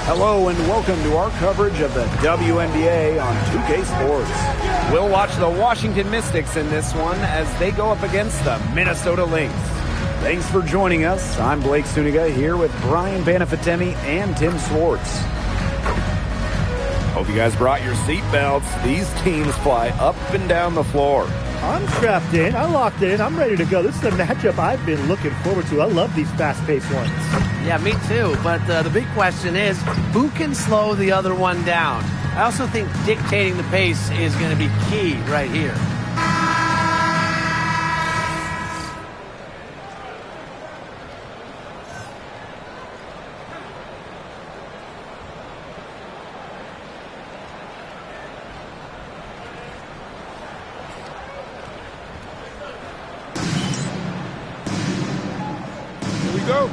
Hello and welcome to our coverage of the WNBA on 2K Sports. We'll watch the Washington Mystics in this one as they go up against the Minnesota Lynx. Thanks for joining us. I'm Blake Suniga here with Brian Banafitemi and Tim Swartz. Hope you guys brought your seatbelts. These teams fly up and down the floor. I'm strapped in. I locked it in. I'm ready to go. This is a matchup I've been looking forward to. I love these fast-paced ones. Yeah, me too. But the big question is, who can slow the other one down? I also think dictating the pace is going to be key right here. Go.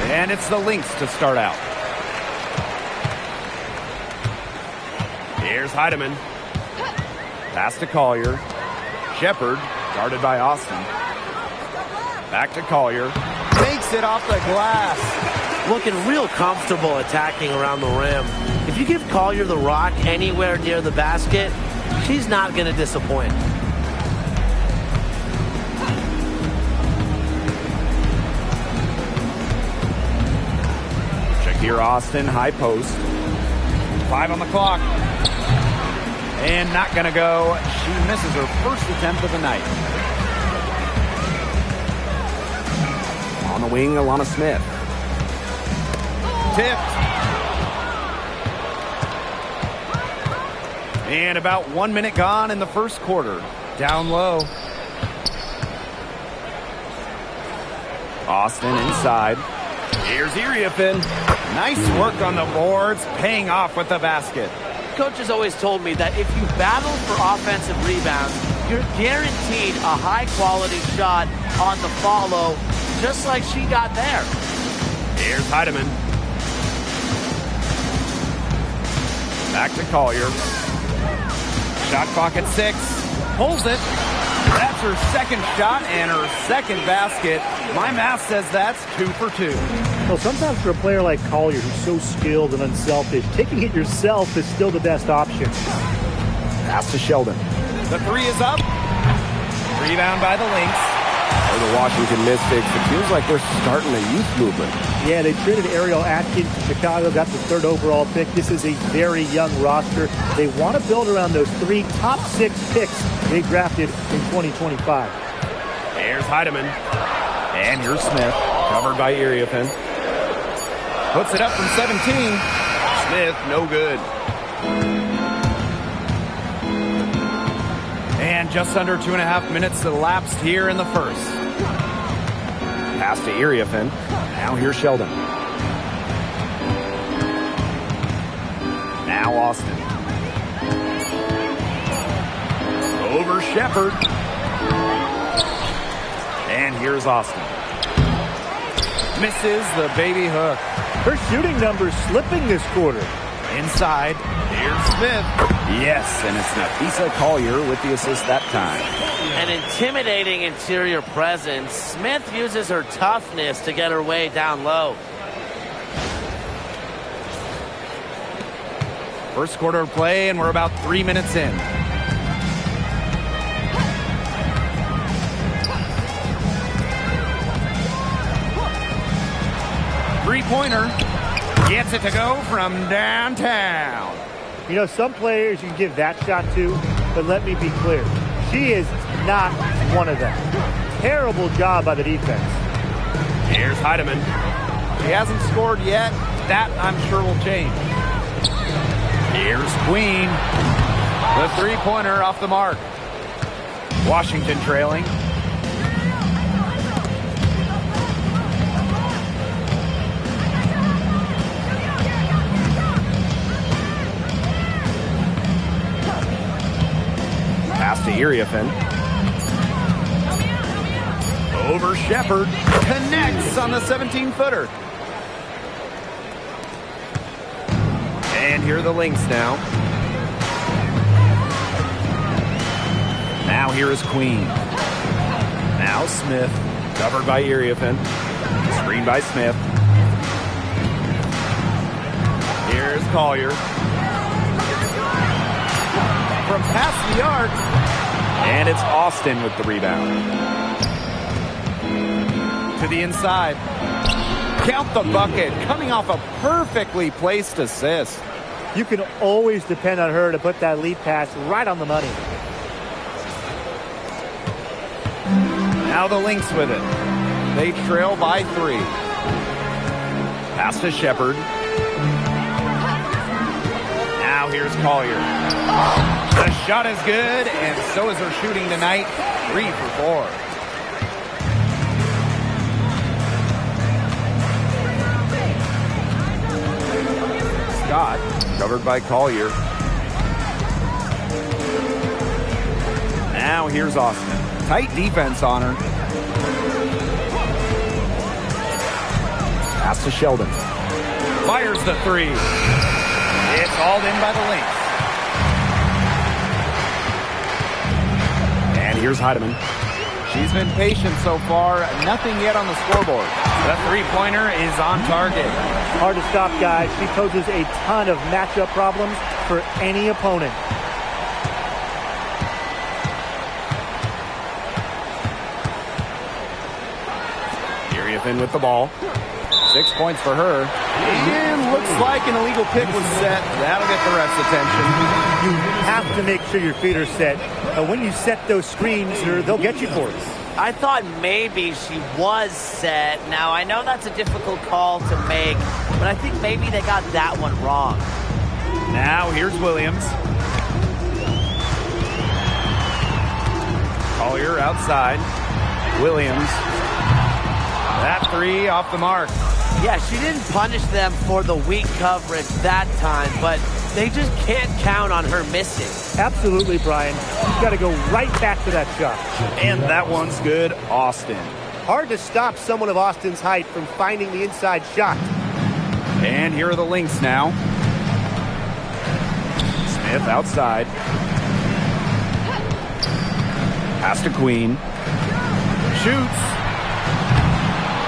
And it's the Lynx to start out. Here's Heidemann. Pass to Collier. Shepard, guarded by Austin. Back to Collier. Makes it off the glass. Looking real comfortable attacking around the rim. If you give Collier the rock anywhere near the basket, she's not going to disappoint. Here, Austin, high post. 5 on the clock. And not going to go. She misses her first attempt of the night. On the wing, Alana Smith. Tipped. And about 1 minute gone in the first quarter. Down low. Austin inside. Here's Iriafin. Nice work on the boards, paying off with the basket. Coach has always told me that if you battle for offensive rebounds, you're guaranteed a high-quality shot on the follow, just like she got there. Here's Heidemann. Back to Collier. Shot clock at 6. Pulls it. That's her second shot and her second basket. My math says that's 2 for 2. Well, sometimes for a player like Collier, who's so skilled and unselfish, taking it yourself is still the best option. Pass to Sheldon. The 3 is up. Rebound by the Lynx. For the Washington Mystics, it feels like they're starting a youth movement. Yeah, they traded Ariel Atkins to Chicago, got the 3rd overall pick. This is a very young roster. They want to build around those 3 top 6 picks they drafted in 2025. Here's Heidemann. And here's Smith, covered by Iriafin. Puts it up from 17. Smith, no good. And just under 2.5 minutes elapsed here in the first. Pass to Iriafin. Now here's Sheldon. Now Austin. Over Shepard. And here's Austin. Misses the baby hook. Her shooting numbers slipping this quarter. Inside, here's Smith. Yes, and it's Nafisa Collier with the assist that time. An intimidating interior presence. Smith uses her toughness to get her way down low. First quarter of play, and we're about 3 minutes in. Three-pointer. Gets it to go from downtown. You know, some players you can give that shot to, but let me be clear. She is not one of them. Terrible job by the defense. Here's Heidemann. He hasn't scored yet. That, I'm sure, will change. Here's Queen. The three-pointer off the mark. Washington trailing. Pass to Iriafin. Over Shepard. Connects on the 17-footer. And here are the Lynx now. Now here is Queen. Now Smith. Covered by Iriafin. Screen by Smith. Here's Collier. From past the arc. And it's Austin with the rebound. To the inside. Count the bucket. Coming off a perfectly placed assist. You can always depend on her to put that lead pass right on the money. Now the Lynx with it. They trail by 3. Pass to Shepard. Now here's Collier. The shot is good, and so is her shooting tonight. 3 for 4. Scott, covered by Collier. Now here's Austin. Tight defense on her. Pass to Sheldon. Fires the 3. It's hauled in by the Lynx. And here's Heidemann. She's been patient so far. Nothing yet on the scoreboard. The three-pointer is on target. Hard to stop, guys. She poses a ton of matchup problems for any opponent. Iriafen with the ball. 6 points for her. And looks like an illegal pick was set. That'll get the ref's attention. You have to make sure your feet are set. When you set those screens, they'll get you for it. I thought maybe she was set. Now, I know that's a difficult call to make, but I think maybe they got that one wrong. Now, here's Williams. Collier outside. Williams. That 3 off the mark. Yeah, she didn't punish them for the weak coverage that time, but they just can't count on her missing. Absolutely, Brian. You've got to go right back to that shot. And that one's good, Austin. Hard to stop someone of Austin's height from finding the inside shot. And here are the Lynx now. Smith outside. Pass to Queen. Shoots.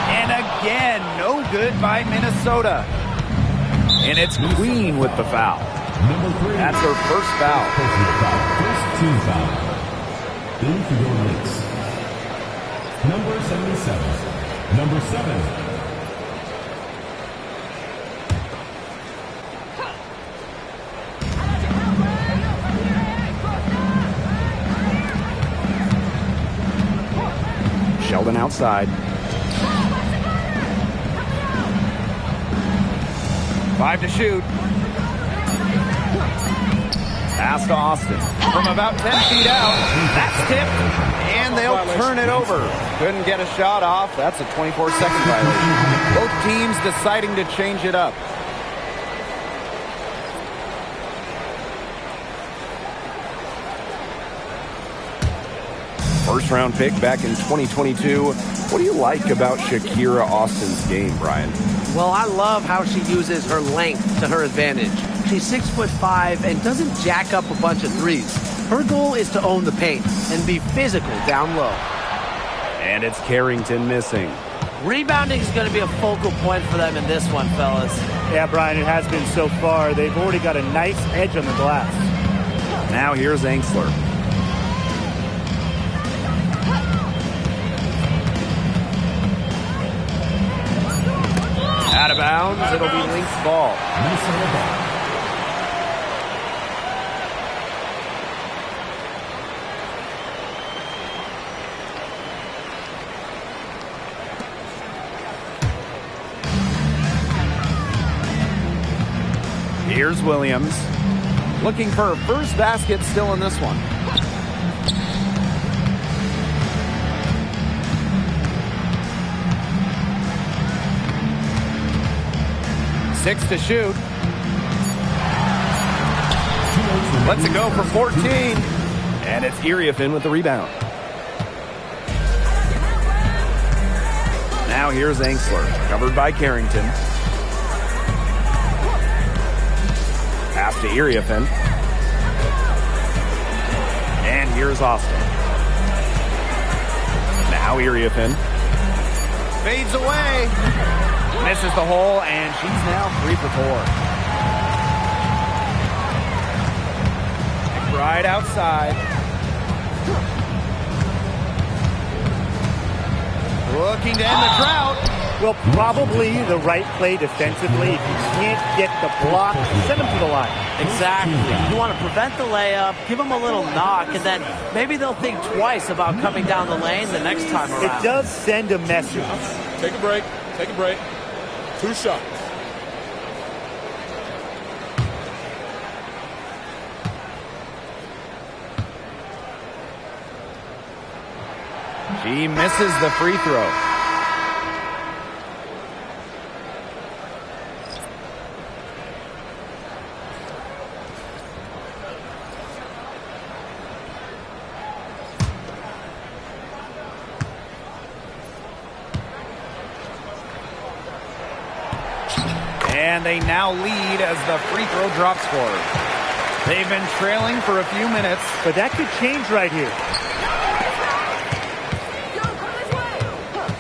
And again, no good by Minnesota. And it's Queen with the foul. That's her first foul. First team foul. In for your Lynx. Number 77. Number 7. Sheldon outside. 5 to shoot. Pass to Austin. From about 10 feet out. That's tipped. And they'll turn it over. Couldn't get a shot off. That's a 24-second violation. Both teams deciding to change it up. First round pick back in 2022. What do you like about Shakira Austin's game, Brian? Well, I love how she uses her length to her advantage. She's 6'5" and doesn't jack up a bunch of threes. Her goal is to own the paint and be physical down low. And it's Carrington missing. Rebounding is going to be a focal point for them in this one, fellas. Yeah, Brian, it has been so far. They've already got a nice edge on the glass. Now here's Angsler. Out of bounds, it'll be Lynx ball. Minnesota ball. Here's Williams. Looking for her first basket still in this one. Six to shoot. Lets it go for 14. And it's Iriafen with the rebound. Now here's Angsler, covered by Carrington. Pass to Iriafen. And here's Austin. Now Iriafen. Fades away. Misses the hole, and she's now 3 for 4. McBride outside. Looking to end the drought. Well, probably the right play defensively. If you can't get the block, send them to the line. Exactly. You want to prevent the layup, give them a little knock, and then maybe they'll think twice about coming down the lane the next time around. It does send a message. Take a break. Take a break. 2 shots. She misses the free throw. And they now lead as the free throw drop scorer. They've been trailing for a few minutes. But that could change right here.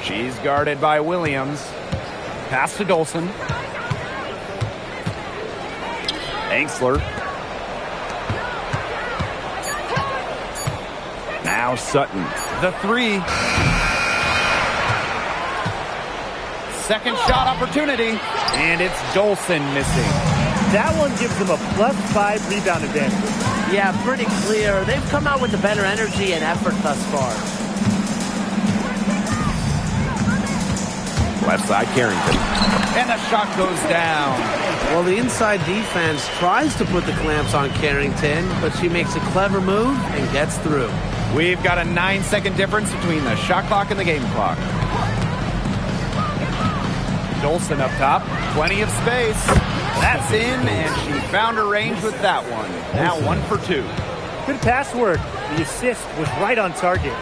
She's guarded by Williams. Pass to Dolson. Angsler. Now Sutton. The three. Second shot opportunity. And it's Dolson missing. That one gives them a +5 rebound advantage. Yeah, pretty clear. They've come out with the better energy and effort thus far. Left side, Carrington. And the shot goes down. Well, the inside defense tries to put the clamps on Carrington, but she makes a clever move and gets through. We've got a 9-second difference between the shot clock and the game clock. Dolson up top. Plenty of space. That's in, and she found her range with that one. Now 1 for 2. Good pass work. The assist was right on target.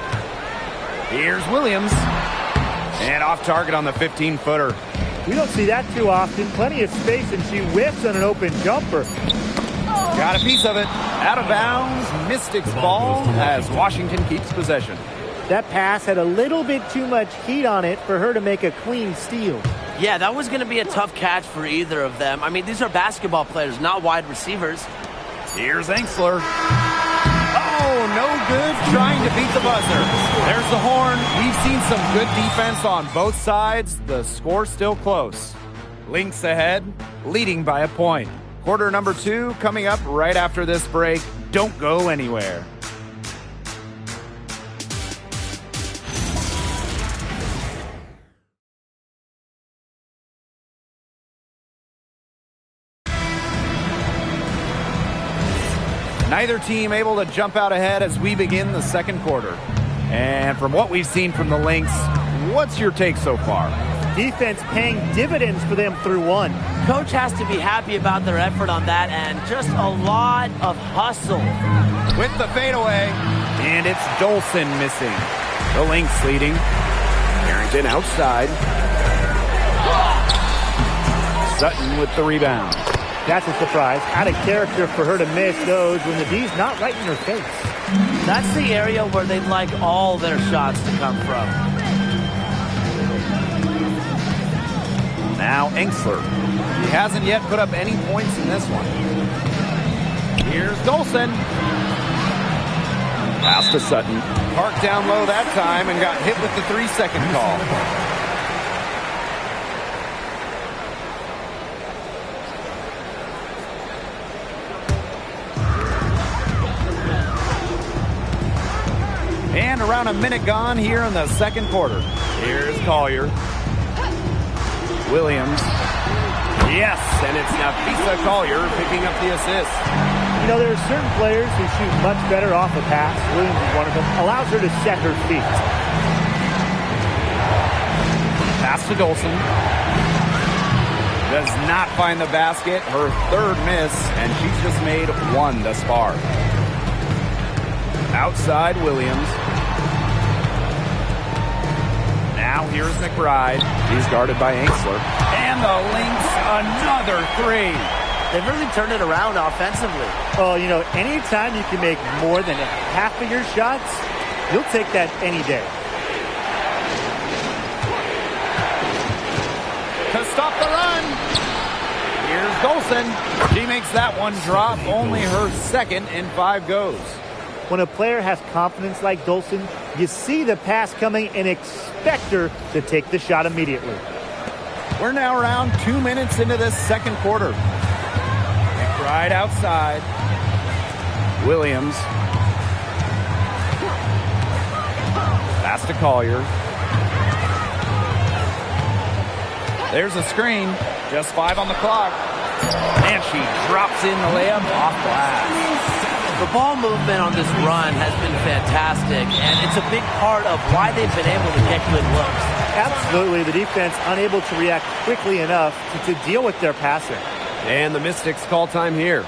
Here's Williams. And off target on the 15-footer. We don't see that too often. Plenty of space, and she whiffs on an open jumper. Got a piece of it. Out of bounds. Mystics ball as Washington keeps possession. That pass had a little bit too much heat on it for her to make a clean steal. Yeah, that was going to be a tough catch for either of them. I mean, these are basketball players, not wide receivers. Here's Angsler. Oh, no good trying to beat the buzzer. There's the horn. We've seen some good defense on both sides. The score's still close. Lynx ahead, leading by a point. Quarter number 2 coming up right after this break. Don't go anywhere. Neither team able to jump out ahead as we begin the second quarter. And from what we've seen from the Lynx, what's your take so far? Defense paying dividends for them through 1. Coach has to be happy about their effort on that end. Just a lot of hustle. With the fadeaway, and it's Dolson missing. The Lynx leading. Carrington outside. Sutton with the rebound. That's a surprise. Out of character for her to miss those when the D's not right in her face. That's the area where they'd like all their shots to come from. Now Angsler. He hasn't yet put up any points in this one. Here's Dolson. Pass to Sutton. Parked down low that time and got hit with the 3-second call. And around a minute gone here in the second quarter. Here's Collier. Williams. Yes, and it's Nafisa Collier picking up the assist. You know, there are certain players who shoot much better off a pass. Williams is one of them. Allows her to set her feet. Pass to Dolson. Does not find the basket. Her third miss, and she's just made 1 thus far. Outside Williams. Now here's McBride. She's guarded by Angsler. And the Lynx, another 3. They've really turned it around offensively. Oh, you know, anytime you can make more than half of your shots, you'll take that any day. To stop the run. Here's Dolson. She makes that one drop, only her second in 5 goes. When a player has confidence like Dolson, you see the pass coming and expect her to take the shot immediately. We're now around 2 minutes into this second quarter. Right outside. Williams. Pass to Collier. There's a screen. Just 5 on the clock. And she drops in the layup off glass. The ball movement on this run has been fantastic, and it's a big part of why they've been able to get good looks. Absolutely. The defense unable to react quickly enough to deal with their passing. And the Mystics call time here.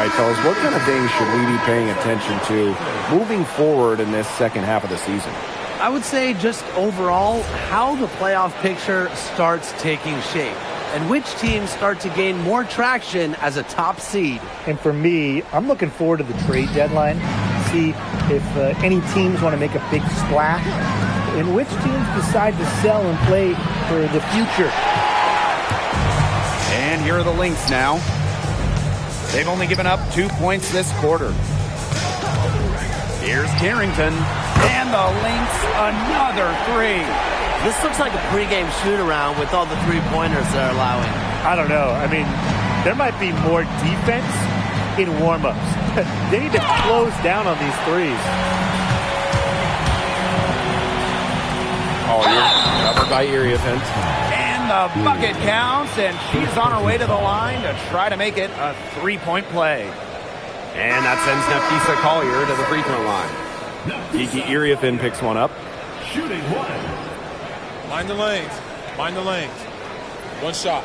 Fellas, what kind of things should we be paying attention to moving forward in this second half of the season? I would say just overall how the playoff picture starts taking shape and which teams start to gain more traction as a top seed. And for me, I'm looking forward to the trade deadline. See if any teams want to make a big splash and which teams decide to sell and play for the future. And here are the Lynx now. They've only given up 2 points this quarter. Here's Carrington. And the Lynx, another 3. This looks like a pregame shoot-around with all the three-pointers they're allowing. I don't know. I mean, there might be more defense in warm-ups. They need to close down on these threes. Oh, covered by Erie offense. The bucket counts, and she's on her way to the line to try to make it a 3-point play. And that sends Nafisa Collier to the free throw line. Kiki Iriafin picks one up. Shooting one. Mind the lanes. Mind the lanes. One shot.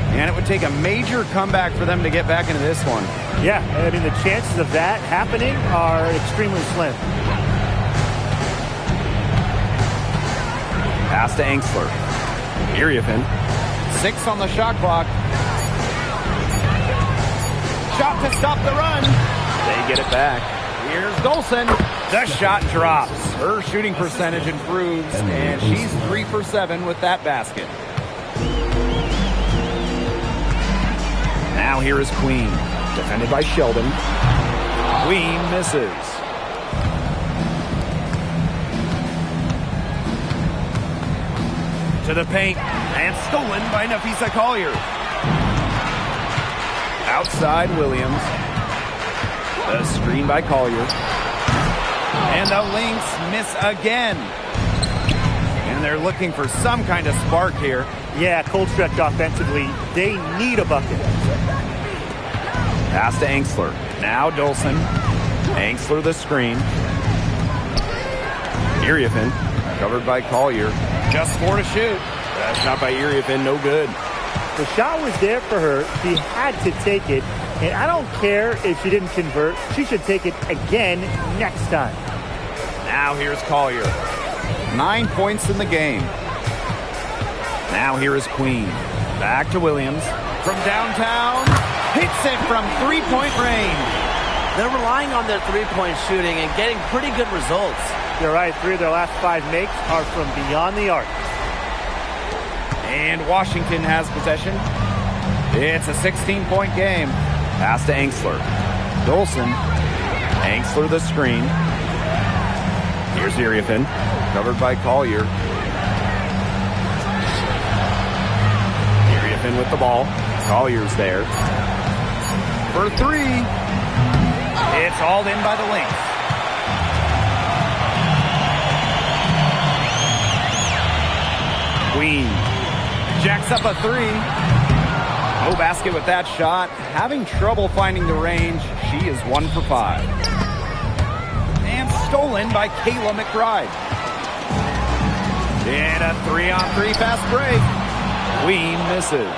And it would take a major comeback for them to get back into this one. Yeah, I mean, the chances of that happening are extremely slim. Pass to Angsler. Iriafin. 6 on the shot clock. Shot to stop the run. They get it back. Here's Dolson. The shot drops. Her shooting percentage improves, and she's 3 for 7 with that basket. Now here is Queen. Defended by Sheldon. Queen misses. To the paint. And stolen by Nafisa Collier. Outside Williams. The screen by Collier. And the Lynx miss again. And they're looking for some kind of spark here. Yeah, cold stretch offensively. They need a bucket. Pass to Angsler. Now Dolson. Angsler the screen. Iriafin. Covered by Collier. Just 4 to shoot. That shot by Iriafin, no good. The shot was there for her. She had to take it. And I don't care if she didn't convert. She should take it again next time. Now here's Collier. 9 points in the game. Now here is Queen. Back to Williams. From downtown, hits it from three-point range. They're relying on their three-point shooting and getting pretty good results. You're right. 3 of their last 5 makes are from beyond the arc. And Washington has possession. It's a 16-point game. Pass to Angsler. Dolson. Angsler the screen. Here's Iriefin. Covered by Collier. Iriefin with the ball. Collier's there. For 3. It's hauled in by the Lynx. Queen jacks up a 3. No basket with that shot. Having trouble finding the range. She is 1 for 5. And stolen by Kayla McBride. And a 3-on-3 fast break. Queen misses.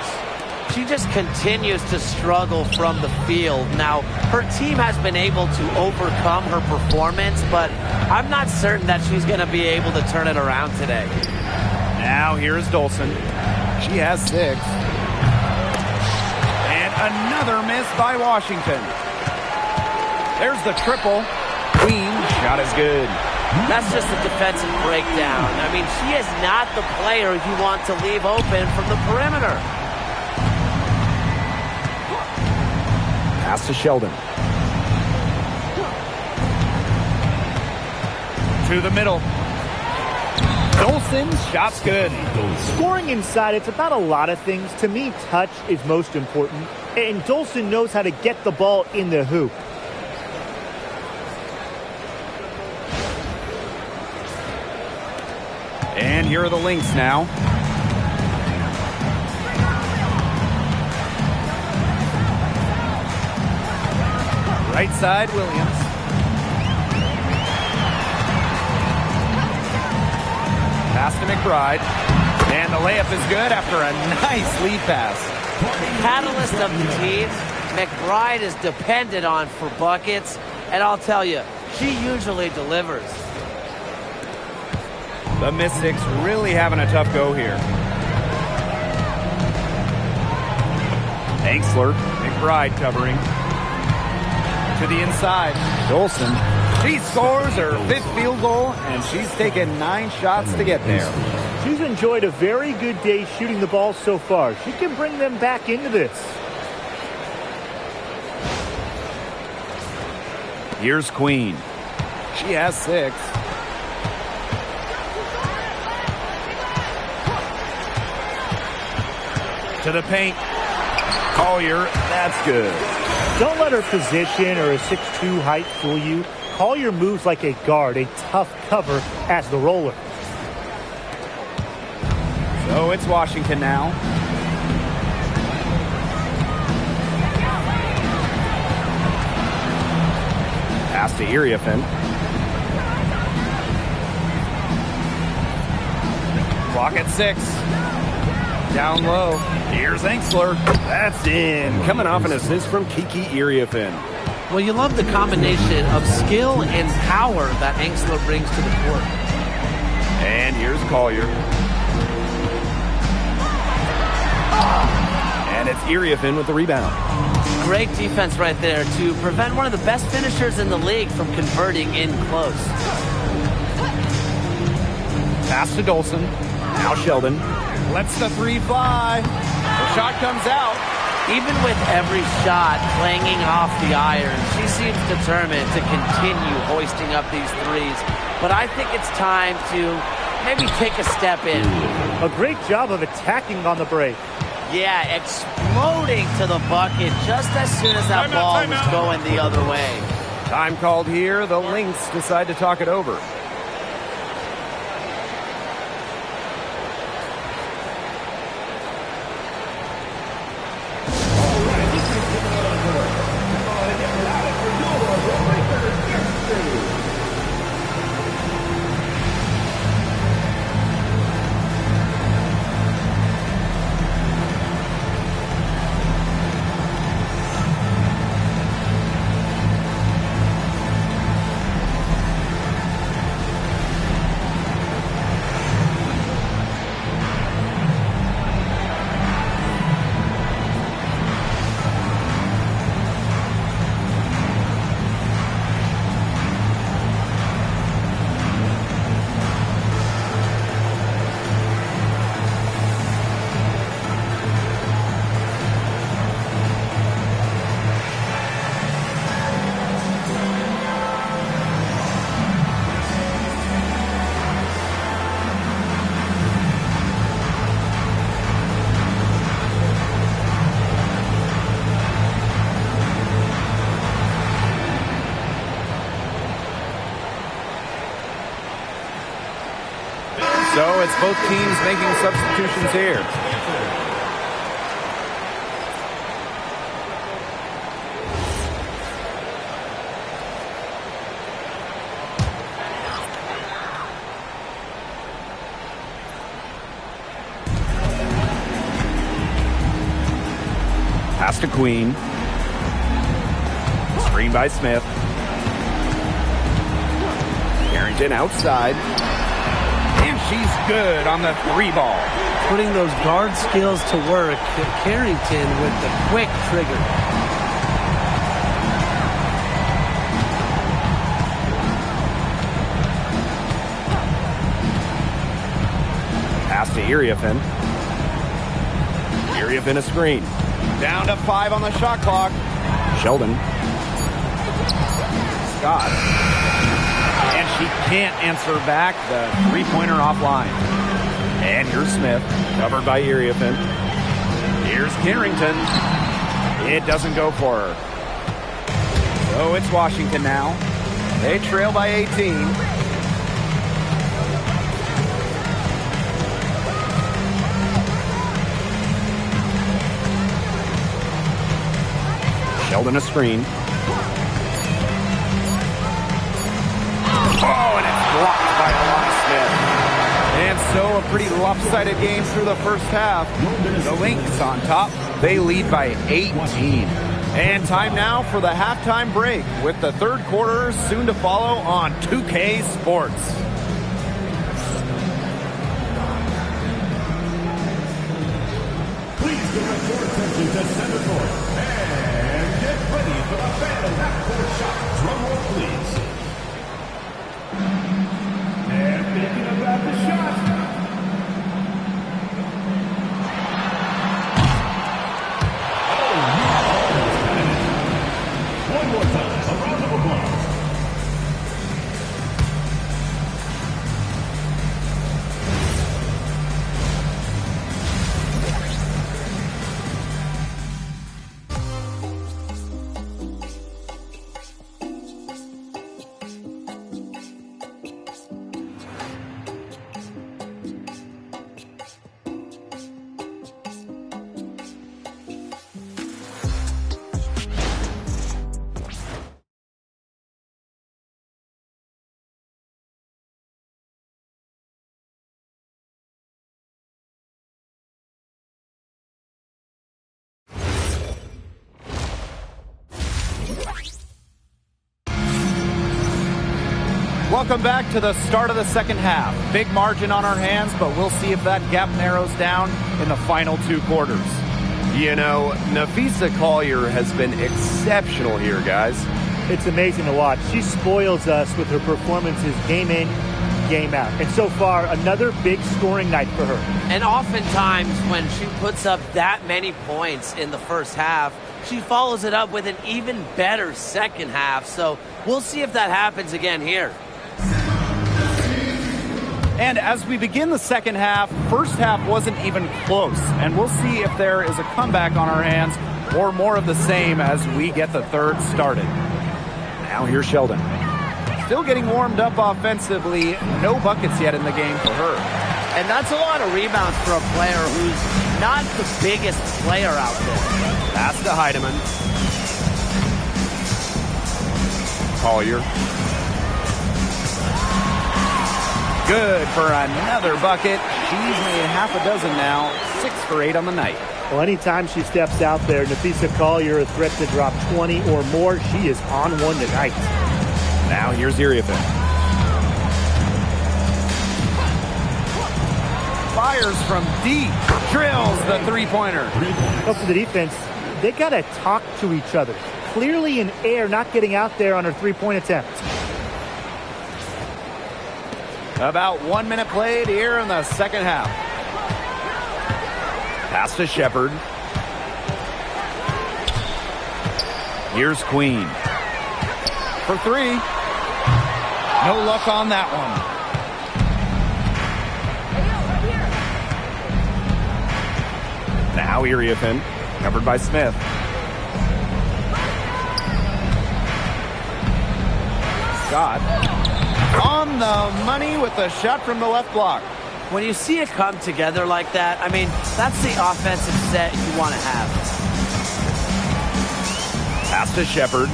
She just continues to struggle from the field. Now, her team has been able to overcome her performance, but I'm not certain that she's going to be able to turn it around today. Now here's Dolson. She has 6. And another miss by Washington. There's the triple. Queen shot is good. That's just a defensive breakdown. I mean, she is not the player you want to leave open from the perimeter. Pass to Sheldon. To the middle. Dolson's shot's good. Scoring inside, it's about a lot of things. To me, touch is most important. And Dolson knows how to get the ball in the hoop. And here are the Lynx now. Right side, Williams. Pass to McBride. And the layup is good after a nice lead pass. Catalyst of the team, McBride is dependent on for buckets. And I'll tell you, she usually delivers. The Mystics really having a tough go here. Angsler, McBride covering. To the inside, Dolson. She scores her 5th field goal, and she's taken 9 shots to get there. She's enjoyed a very good day shooting the ball so far. She can bring them back into this. Here's Queen. She has 6. To the paint. Collier, that's good. Don't let her position or a 6'2" height fool you. Collier moves like a guard, a tough cover as the roller. So it's Washington now. Pass to Iriefin. Clock at 6. Down low. Here's Angsler. That's in. Coming off an assist from Kiki Iriefin. Well, you love the combination of skill and power that Angsler brings to the court. And here's Collier. And it's Iriefin with the rebound. Great defense right there to prevent one of the best finishers in the league from converting in close. Pass to Dolson. Now Sheldon. Lets the 3 fly. The shot comes out. Even with every shot clanging off the iron, she seems determined to continue hoisting up these threes. But I think it's time to maybe take a step in. A great job of attacking on the break. Yeah, exploding to the bucket just as soon as that ball was going the other way. Time called here. The Lynx decide to talk it over. So it's both teams making substitutions here. Pass to Queen. Screen by Smith. Carrington outside. And she's good on the 3 ball. Putting those guard skills to work. Carrington with the quick trigger. Pass to Iriafin. Iriafin a screen. Down to 5 on the shot clock. Sheldon. Scott. And she can't answer back the 3-pointer offline. And here's Smith, covered by Iriafin. Here's Carrington. It doesn't go for her. So it's Washington now. They trail by 18. Sheldon a screen. Oh, and it's blocked by Alana Smith. And so a pretty lopsided game through the first half. The Lynx on top. They lead by 18. And time now for the halftime break with the third quarter soon to follow on 2K Sports. Please direct your attention to center court. And get ready for the final half-court shot. Drum roll, please. And thinking about the shot. One more time, a round of applause. Welcome back to the start of the second half. Big margin on our hands, but we'll see if that gap narrows down in the final 2 quarters. You know, Nafisa Collier has been exceptional here, guys. It's amazing to watch. She spoils us with her performances game in, game out. And so far, another big scoring night for her. And oftentimes when she puts up that many points in the first half, she follows it up with an even better second half. So we'll see if that happens again here. And as we begin the second half, first half wasn't even close. And we'll see if there is a comeback on our hands or more of the same as we get the third started. Now here's Sheldon. Still getting warmed up offensively. No buckets yet in the game for her. And that's a lot of rebounds for a player who's not the biggest player out there. Pass to Heidemann. Collier. Good for another bucket. She's made half a dozen now. 6 for 8 on the night. Well, anytime she steps out there, Nafisa Collier, a threat to drop 20 or more. She is on one tonight. Now here's Iriafin. Fires from deep. Drills the 3-pointer. Up for the defense, they got to talk to each other. Clearly in air, not getting out there on her 3-point attempt. About 1 minute played here in the second half. Pass to Shepard. Here's Queen. For 3. No luck on that one. Now Iriafin, covered by Smith. Scott on the money with the shot from the left block. When you see it come together like that, I mean, that's the offensive set you want to have. Pass to Shepard.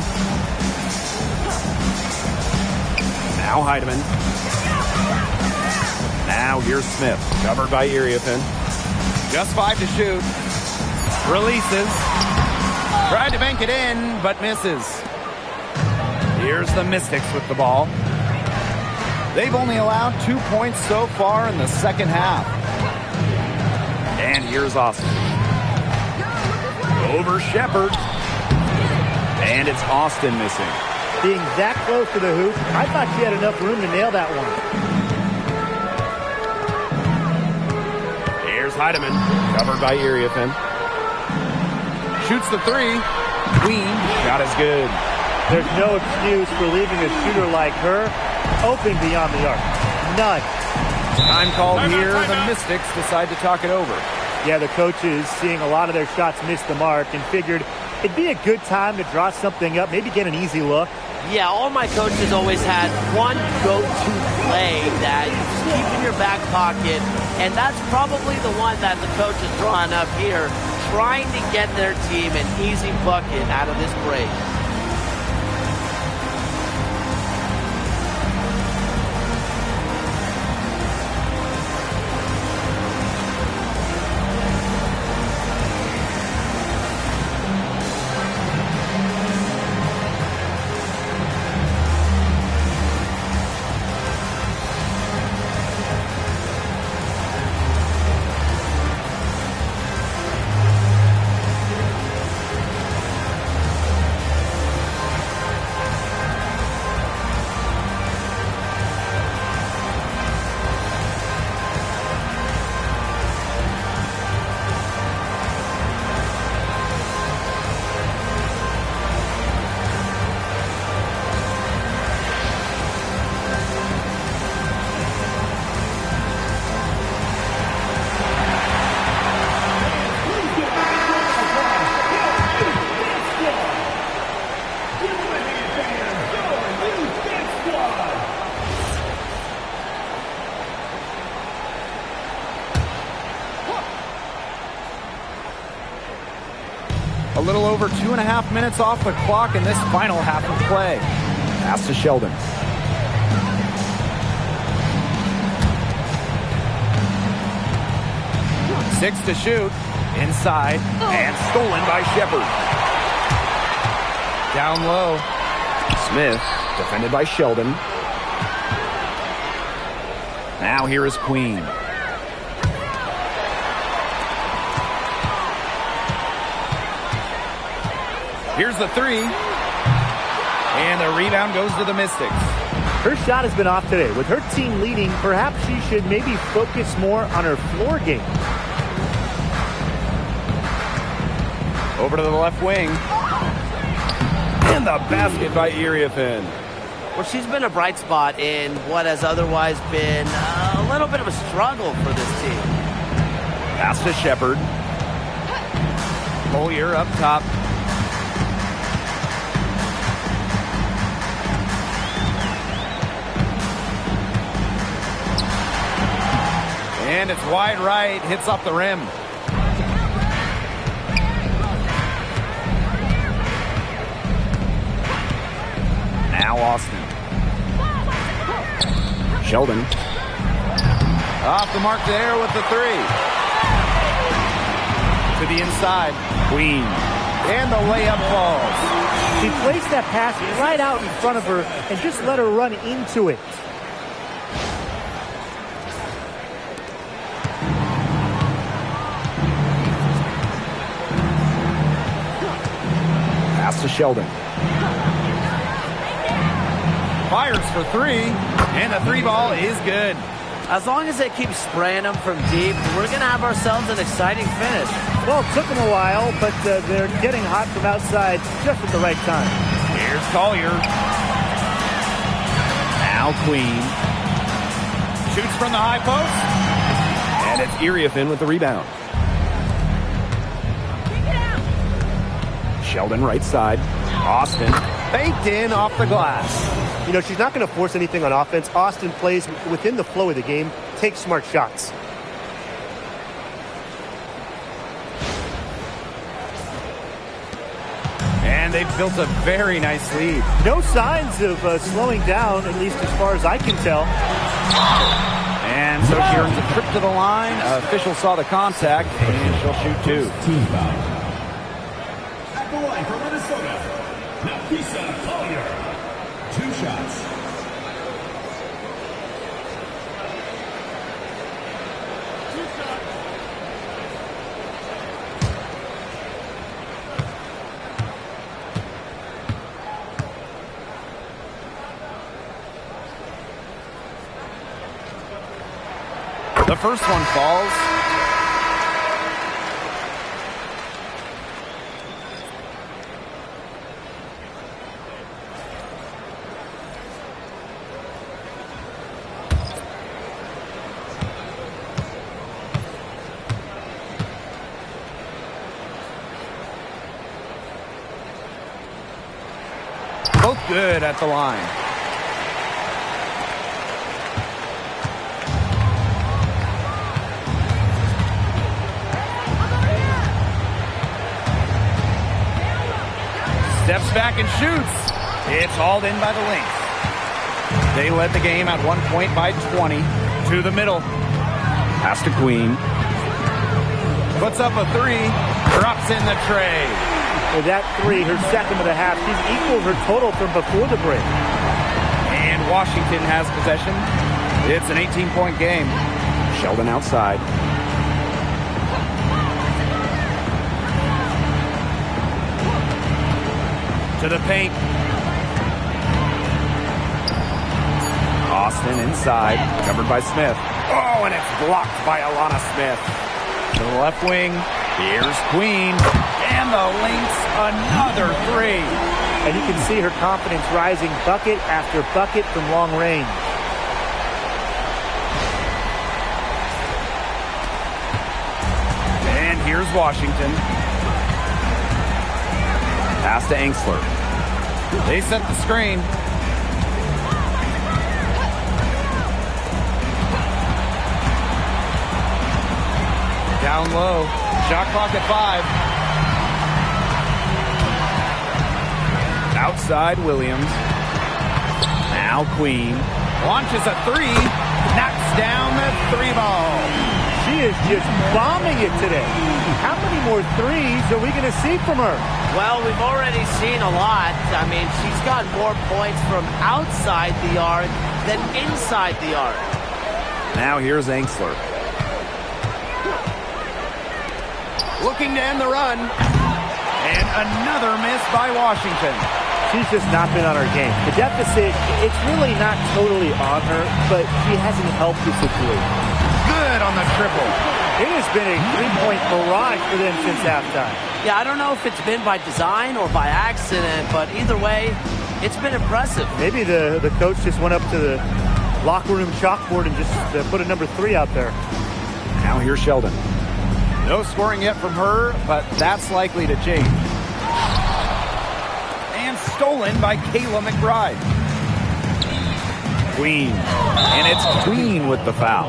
Now Heidemann. Now here's Smith. Covered by Iriafen. Just 5 to shoot. Releases. Tried to bank it in, but misses. Here's the Mystics with the ball. They've only allowed 2 points so far in the second half. And here's Austin. Over Shepard. And it's Austin missing. Being that close to the hoop, I thought she had enough room to nail that one. Here's Heidemann. Covered by Iriafen. Shoots the 3. Queen. Shot is good. There's no excuse for leaving a shooter like her open beyond the arc. None. Time called here. The Mystics decide to talk it over. Yeah, the coaches, seeing a lot of their shots miss the mark, and figured it'd be a good time to draw something up, maybe get an easy look. Yeah, all my coaches always had one go-to play that you just keep in your back pocket, and that's probably the one that the coach is drawing up here, trying to get their team an easy bucket out of this break. A little over 2.5 minutes off the clock in this final half of play. Pass to Sheldon. Six to shoot. Inside. And stolen by Shepard. Down low. Smith, defended by Sheldon. Now here is Queen. Here's the 3. And the rebound goes to the Mystics. Her shot has been off today. With her team leading, perhaps she should maybe focus more on her floor game. Over to the left wing. And the basket by Iriafen. Well, she's been a bright spot in what has otherwise been a little bit of a struggle for this team. Pass to Shepard. Collier up top. And it's wide right, hits off the rim. Now Austin. Sheldon. Off the mark there with the 3. To the inside. Queen. And the layup falls. She placed that pass right out in front of her and just let her run into it. Pass to Sheldon. Fires for 3, and the 3 ball is good. As long as they keep spraying them from deep, we're going to have ourselves an exciting finish. Well, it took them a while, but they're getting hot from outside just at the right time. Here's Collier. Now Queen. Shoots from the high post. And it's Iriafen with the rebound. Sheldon right side. Austin baked in off the glass. You know, she's not going to force anything on offense. Austin plays within the flow of the game, take smart shots. And they've built a very nice lead. No signs of slowing down, at least as far as I can tell. And so she earns a trip to the line. Official saw the contact, and she'll shoot two. Team foul. At the line for Minnesota, Napisa Collier. 2 shots. The first one falls. Both good at the line. Steps back and shoots. It's hauled in by the Lynx. They led the game at 1 point by 20. To the middle. Pass to Queen. Puts up a 3. Drops in the tray. With that 3, her second of the half, she's equaled her total from before the break. And Washington has possession. It's an 18-point game. Sheldon outside. To the paint. Austin inside, covered by Smith. Oh, and it's blocked by Alana Smith. To the left wing, here's Queen. And the Lynx, another 3. And you can see her confidence rising bucket after bucket from long range. And here's Washington. Pass to Angsler. They set the screen. Down low. Shot clock at 5. Outside Williams. Now Queen. Launches a 3. Knocks down the 3 ball. She is just bombing it today. How many more 3s are we going to see from her? Well, we've already seen a lot. I mean, she's got more points from outside the arc than inside the arc. Now here's Angsler. Looking to end the run. And another miss by Washington. She's just not been on her game. The deficit, it's really not totally on her, but she hasn't helped the situation. Good on the triple. It has been a 3-point barrage for them since halftime. Yeah, I don't know if it's been by design or by accident, but either way, it's been impressive. Maybe the coach just went up to the locker room chalkboard and just put a number 3 out there. Now here's Sheldon. No scoring yet from her, but that's likely to change. And stolen by Kayla McBride. Queen. And it's Queen with the foul.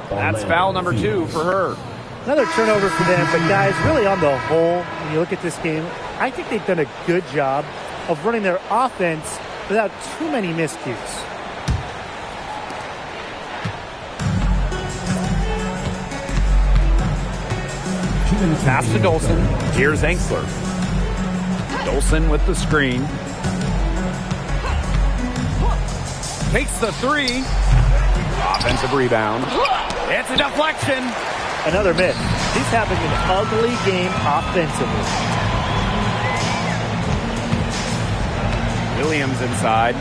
That's foul number 2 for her. Another turnover for them, but guys, really on the whole, when you look at this game, I think they've done a good job of running their offense without too many miscues. Pass to Dolson. Here's Angsler. Dolson with the screen. Takes the 3. Offensive rebound. It's a deflection. Another miss. He's having an ugly game offensively. Williams inside.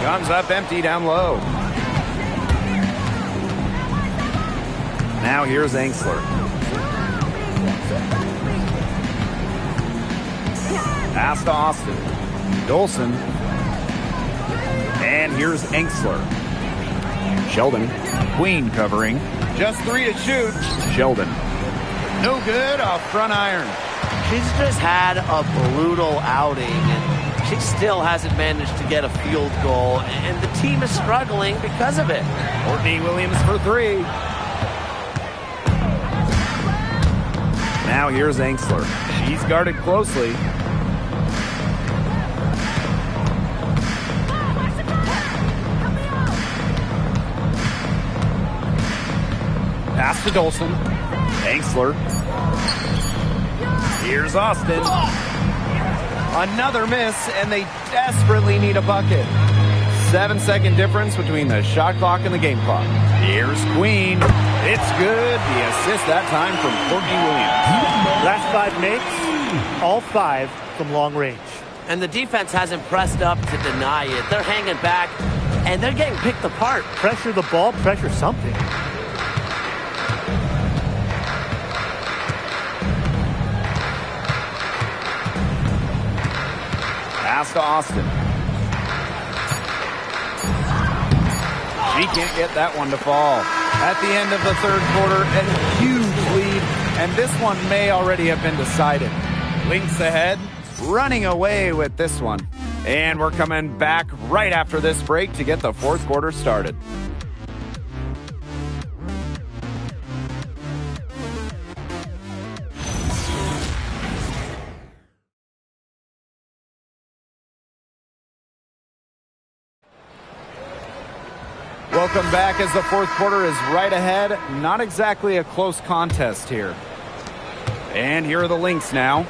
Comes up empty down low. Now here's Angsler. Pass to Austin. Dolson. And here's Angsler. Sheldon. Queen covering. Just 3 to shoot. Sheldon. No good off front iron. She's just had a brutal outing, and She still hasn't managed to get a field goal, and the team is struggling because of it. Courtney Williams for three. Now here's Angsler. She's guarded closely. Pass to Dolson. Angsler. Here's Austin. Another miss, and they desperately need a bucket. 7-second difference between the shot clock and the game clock. Here's Queen. It's good. The assist that time from Courtney Williams. Last 5 makes, all 5 from long range. And the defense hasn't pressed up to deny it. They're hanging back, and they're getting picked apart. Pressure the ball, pressure something. Pass to Austin. She can't get that one to fall. At the end of the third quarter, a huge lead, and this one may already have been decided. Lynx ahead, running away with this one. And we're coming back right after this break to get the fourth quarter started. Welcome back as the fourth quarter is right ahead. Not exactly a close contest here. And here are the Lynx now.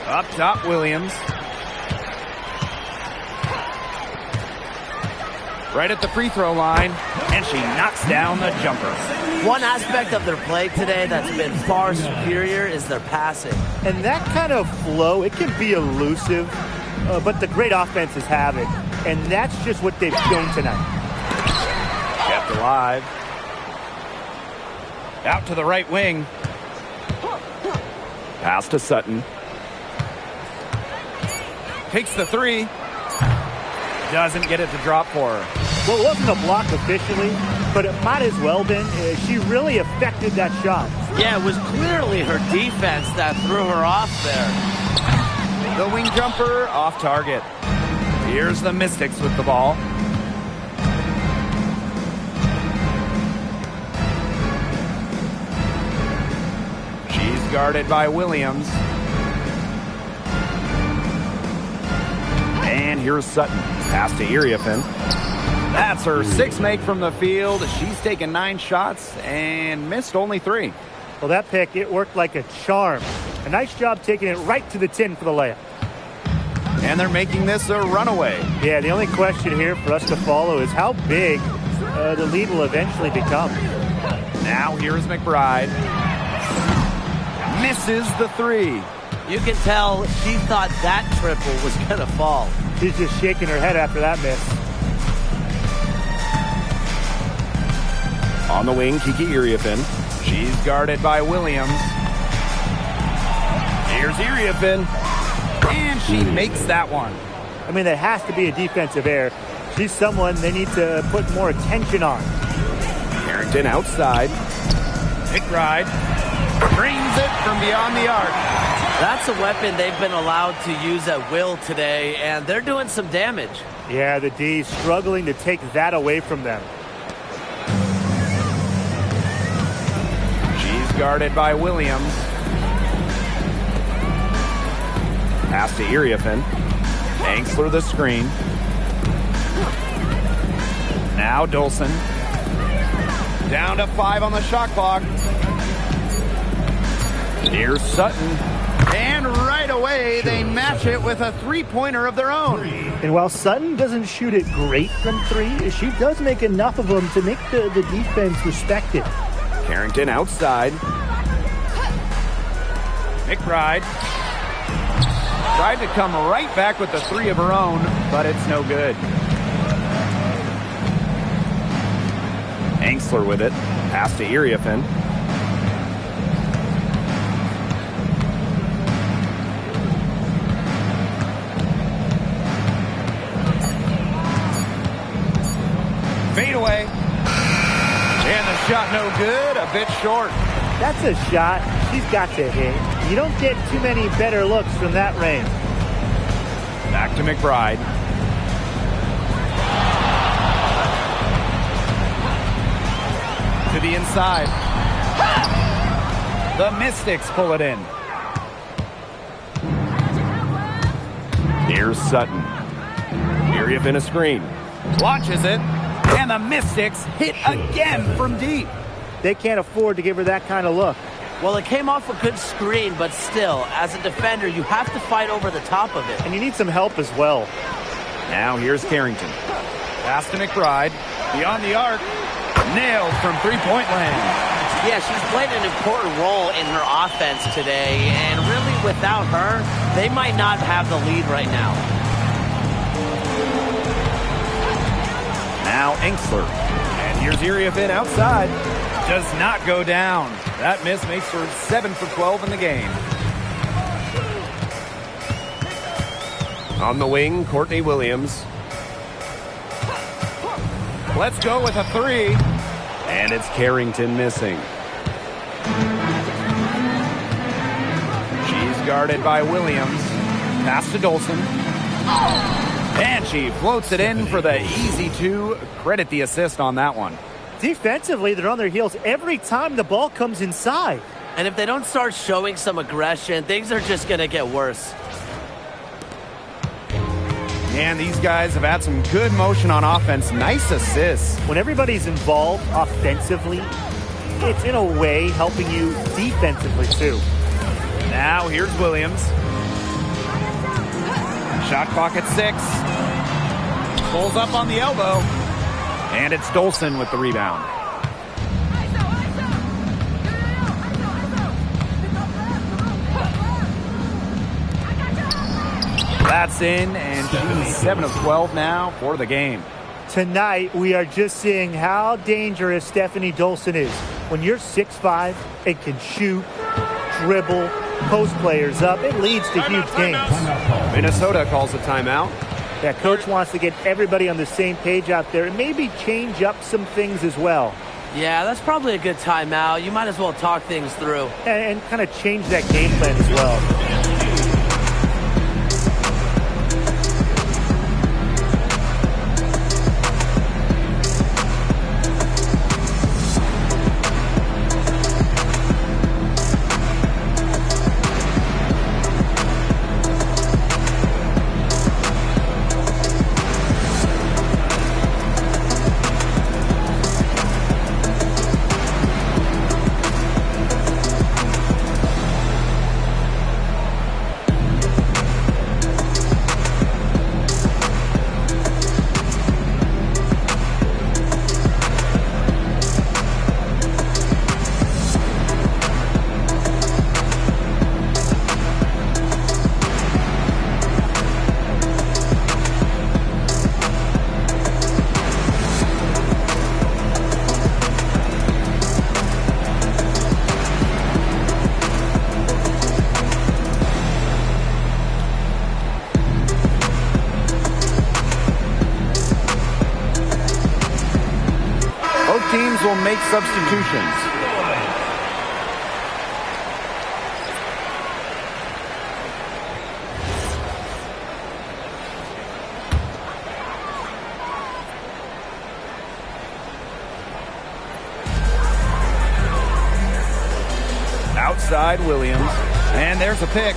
Up top, Williams. Right at the free throw line, and she knocks down the jumper. One aspect of their play today that's been far superior is their passing. And that kind of flow, it can be elusive. But the great offenses have it, and that's just what they've shown tonight. Kept alive. Out to the right wing. Pass to Sutton. Takes the three. Doesn't get it to drop for her. Well, it wasn't a block officially, but it might as well been. She really affected that shot. Yeah, it was clearly her defense that threw her off there. The wing jumper off target. Here's the Mystics with the ball. She's guarded by Williams. And here's Sutton. Pass to Iriafen. That's her 6th make from the field. She's taken 9 shots and missed only 3. Well, that pick, it worked like a charm. A nice job taking it right to the tin for the layup. And they're making this a runaway. Yeah, the only question here for us to follow is how big the lead will eventually become. Now here's McBride. Misses the 3. You can tell she thought that triple was going to fall. She's just shaking her head after that miss. On the wing, Kiki Iriafen. She's guarded by Williams. Here's Iriafen. And she makes that one. I mean, that has to be a defensive error. She's someone they need to put more attention on. Harrington outside. McBride brings it from beyond the arc. That's a weapon they've been allowed to use at will today, and they're doing some damage. Yeah, the D struggling to take that away from them. She's guarded by Williams. Pass to Iriafen. Angsler the screen. Now Dolson. Down to 5 on the shot clock. Here's Sutton. And right away, they match it with a three-pointer of their own. And while Sutton doesn't shoot it great from 3, she does make enough of them to make the defense respect it. Harrington outside. McBride. Tried to come right back with the 3 of her own, but it's no good. Angsler with it. Pass to Iriafen. Fade away. And the shot no good, a bit short. That's a shot she's got to hit. You don't get too many better looks from that range. Back to McBride. To the inside. The Mystics pull it in. Here's Sutton. Area in a screen. Launches it. And the Mystics hit again from deep. They can't afford to give her that kind of look. Well, it came off a good screen, but still, as a defender, you have to fight over the top of it. And you need some help as well. Now here's Carrington. Pass to McBride. Beyond the arc. Nailed from three-point land. Yeah, she's played an important role in her offense today, and really without her, they might not have the lead right now. Now Enksler. And here's Iriafin outside. Does not go down. That miss makes her 7 for 12 in the game. On the wing, Courtney Williams. Let's go with a three. And it's Carrington missing. She's guarded by Williams. Pass to Dolson. And she floats it in for the easy two. Credit the assist on that one. Defensively, they're on their heels every time the ball comes inside. And if they don't start showing some aggression, things are just going to get worse. And these guys have had some good motion on offense. Nice assists. When everybody's involved offensively, it's in a way helping you defensively too. Now here's Williams. Shot clock at 6. Pulls up on the elbow. And it's Dolson with the rebound. That's in, and she's 7 of 12 now for the game. Tonight, we are just seeing how dangerous Stephanie Dolson is. When you're 6'5" and can shoot, dribble, post players up, it leads to huge games. Minnesota calls a timeout. That coach wants to get everybody on the same page out there and maybe change up some things as well. Yeah, that's probably a good timeout. You might as well talk things through. And kind of change that game plan as well. Teams will make substitutions. Outside Williams, and there's a pick.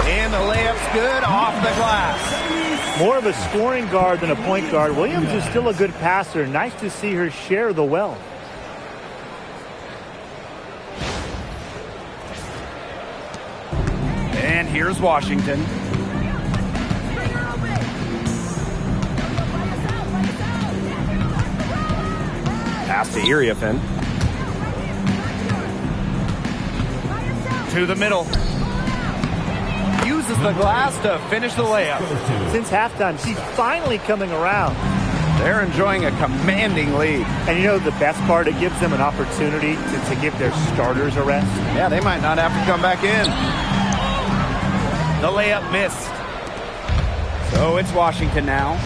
And the layup's good off the glass. More of a scoring guard than a point guard. Williams is still a good passer. Nice to see her share the wealth. And here's Washington. Pass to Iriafin. To the middle. Uses the glass to finish the layup. Since halftime, she's finally coming around. They're enjoying a commanding lead. And you know the best part? It gives them an opportunity to give their starters a rest. Yeah, they might not have to come back in. The layup missed. So it's Washington now.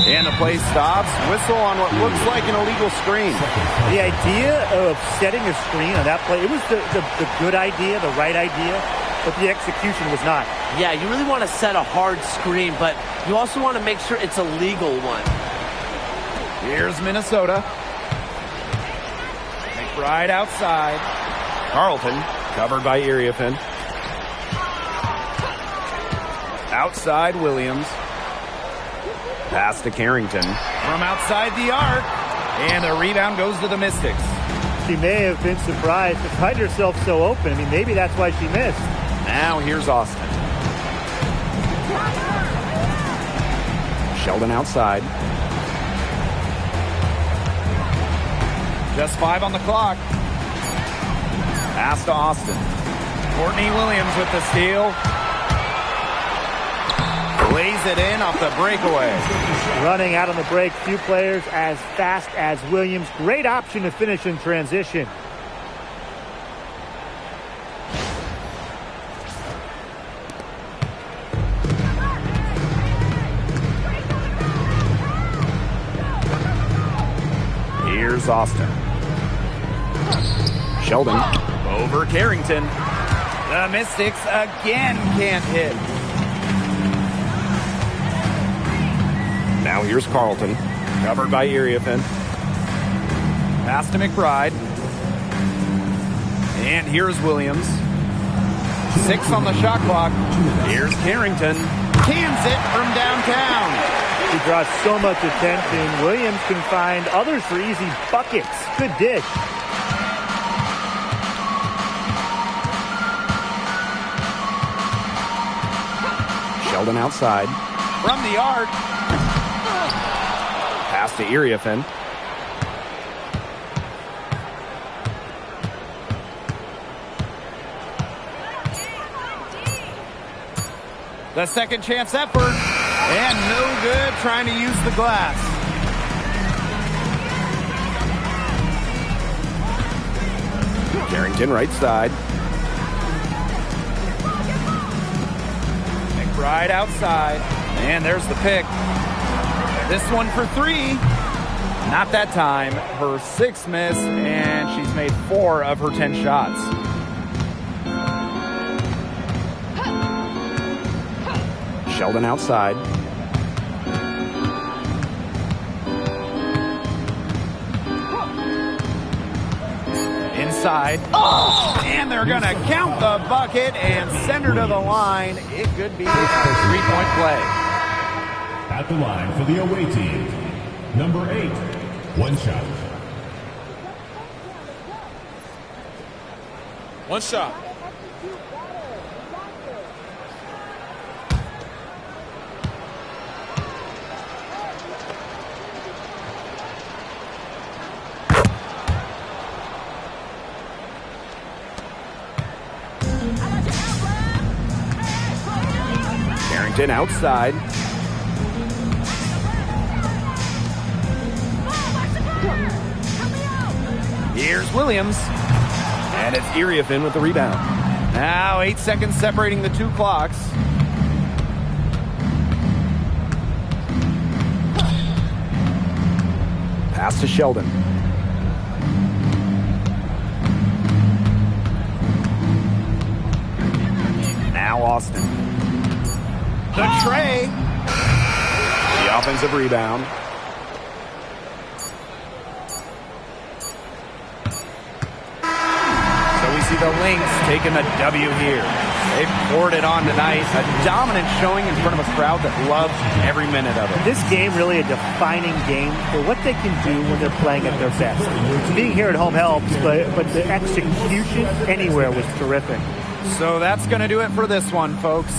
And the play stops. Whistle on what looks like an illegal screen. The idea of setting a screen on that play, it was the good idea, the right idea, but the execution was not. Yeah, you really want to set a hard screen, but you also want to make sure it's a legal one. Here's Minnesota. McBride outside. Carlton covered by Iriefin. Outside Williams. Pass to Carrington. From outside the arc. And the rebound goes to the Mystics. She may have been surprised to find herself so open. I mean, maybe that's why she missed. Now here's Austin. Sheldon outside. Just 5 on the clock. Pass to Austin. Courtney Williams with the steal. Lays it in off the breakaway. Running out on the break, few players as fast as Williams. Great option to finish in transition. Here's Austin. Sheldon over Carrington. The Mystics again can't hit. Now here's Carlton, covered by Iriefin. Pass to McBride. And here's Williams. 6 on the shot clock. Here's Carrington. Cans it from downtown. He draws so much attention. Williams can find others for easy buckets. Good dish. Sheldon outside. From the arc. Pass to Iriefin. The second chance effort. And no good trying to use the glass. Carrington right side. McBride outside. And there's the pick. This one for 3. Not that time. Her 6th miss, and she's made 4 of her 10 shots. Sheldon outside. Inside. Oh! And they're going to count the bucket and send her to the line. It could be a 3-point play. At the line for the away team, number 8, 1 shot. 1 shot. Carrington outside. Here's Williams. And it's Iriefin with the rebound. Now 8 seconds separating the 2 clocks. Pass to Sheldon. Now Austin. The tray. The offensive rebound. So we see the Lynx taking the W here. They poured it on tonight. A dominant showing in front of a crowd that loved every minute of it. This game really a defining game for what they can do when they're playing at their best. Being here at home helps, but the execution anywhere was terrific. So that's going to do it for this one, folks.